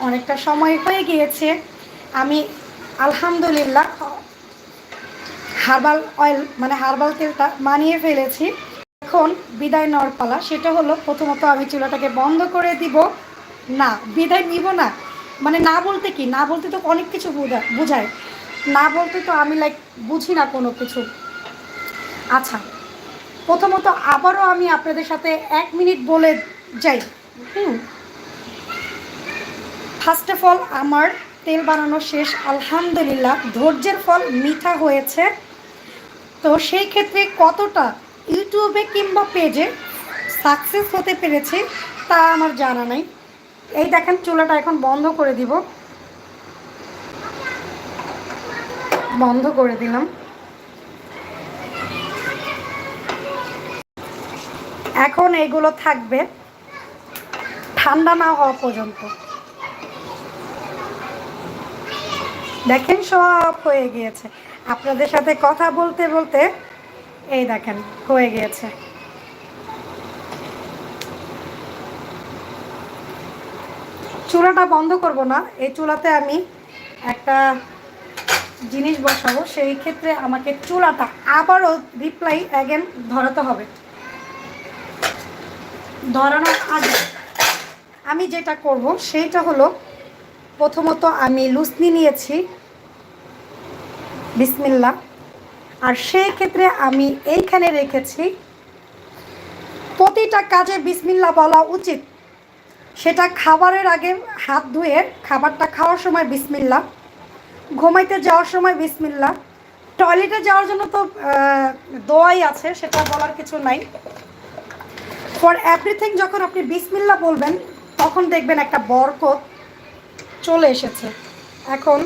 অনেকটা সময় হয়ে গিয়েছে। আমি আলহামদুলিল্লাহ হার্বাল অয়েল মানে হার্বাল তেলটা বানিয়ে ফেলেছি। এখন বিদায় নেওয়ার পালা। সেটা হলো প্রথমত আমি চুলাটাকে বন্ধ করে দিব। না, বিদায় নিব না, মানে না বলতে কি, না বলতে তো অনেক কিছু বোঝায়। না বলতে তো আমি বুঝি না কোনো কিছু। আচ্ছা, প্রথমত আবারও আমি আপনাদের সাথে 1 মিনিট বলে যাই। ফার্স্ট অফ অল আমার তেল বানানো শেষ আলহামদুলিল্লাহ। ধৈর্যের ফল মিঠা হয়েছে। তো সেই ক্ষেত্রে কতটা ইউটিউবে কিংবা পেজে সাকসেস হতে পেরেছে তা আমার জানা নাই। এই দেখেন চুলাটা এখন বন্ধ করে দিব। বন্ধ করে দিলাম। এখন এগুলো থাকবে ঠান্ডা না হওয়া পর্যন্ত। দেখেন সব হয়ে গিয়েছে। আপনাদের সাথে কথা বলতে বলতে এই দেখেন হয়ে গিয়েছে। চুলাটা বন্ধ করব না, এই চুলাতে আমি একটা জিনিস বসাবো। সেই ক্ষেত্রে আমাকে চুলাটা আবারও রিপ্লাই অ্যাগেন ধরাতে হবে। ধরানোর আগে আমি যেটা করব সেইটা হলো প্রথমত আমি লুসনি নিয়েছি, বিসমিল্লাহ। আর সেই ক্ষেত্রে আমি এইখানে রেখেছি। প্রতিটা কাজে বিসমিল্লাহ বলা উচিত। সেটা খাবারের আগে হাত ধুয়ে খাবারটা খাওয়ার সময় বিসমিল্লাহ, ঘুমাইতে যাওয়ার সময় বিসমিল্লাহ, টয়লেটে যাওয়ার জন্য তো দোয়াই আছে, সেটা বলার কিছু নাই। ফর এভরিথিং যখন আপনি বিসমিল্লাহ বলবেন তখন দেখবেন একটা বরকত চলে এসেছে। এখন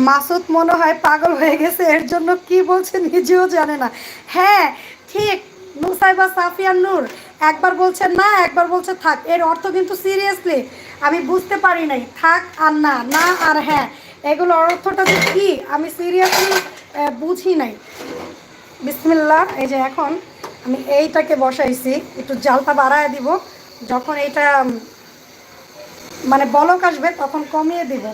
মাসুদ মনে হয় পাগল হয়ে গেছে, এর জন্য কি বলছে নিজেও জানে না। হ্যাঁ ঠিক, নুসাইবা সাফিয়ান নূর একবার বলছে না, একবার বলছে থাক। এর অর্থ কিন্তু সিরিয়াসলি আমি বুঝতে পারি নাই। থাক আর না, না আর হ্যাঁ, এগুলোর অর্থটা যে কী আমি সিরিয়াসলি বুঝি নাই। বিসমিল্লাহ। এই যে এখন আমি এইটাকে বসাইছি, একটু জালটা বাড়ায় দিব। যখন এইটা মানে বলক আসবে তখন কমিয়ে দিব।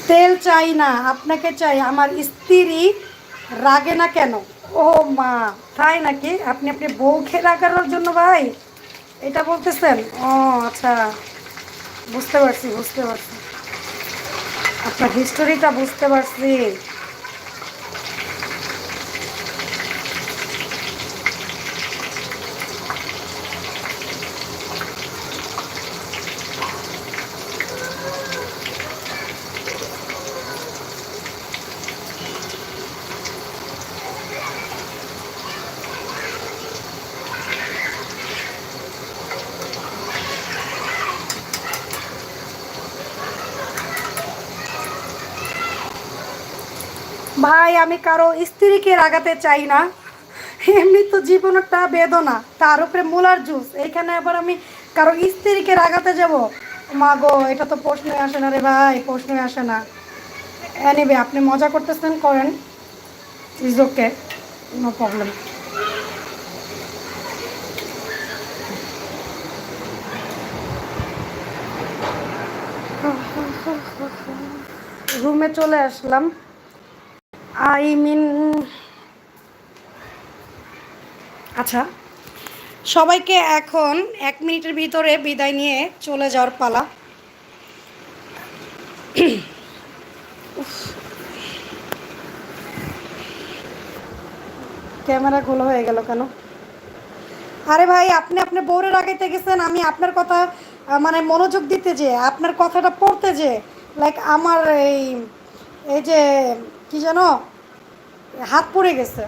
তেল চাই না, আপনাকে চাই। আমার স্ত্রী রাগে না কেন? ও মা, তাই নাকি? আপনি আপনি বউকে রাগানোর জন্য ভাই এটা বলতেছেন? ও আচ্ছা, বুঝতে পারছি, বুঝতে পারছি, আপনার হিস্টোরিটা বুঝতে পারছি। ভাই আমি কারো স্ত্রীকে রাগাতে চাই না। এমনি তো জীবন একটা বেদনা, তার উপরে মূলার জুস, এইখানে আবার আমি কারো স্ত্রীকে রাগাতে যাব? মা গো, এটা তো প্রশ্নই আসে না রে ভাই, প্রশ্নই আসে না। এনিওয়ে আপনি মজা করতেছেন, করেন, ইজ ওকে, নো প্রবলেম। রুমে চলে আসলাম। আই মিন আচ্ছা, সবাইকে এখন 1 মিনিটের ভিতরে বিদায় নিয়ে চলে যাওয়ার পালা। ক্যামেরা খোলা হয়ে গেল কেন? আরে ভাই, আপনি আপনার বউরে রাগাইতে গেছেন, আমি আপনার কথা মানে মনোযোগ দিতে যে, আপনার কথাটা পড়তে যে, আমার এই এই যে কি জানো, হাত পড়ে গেছে।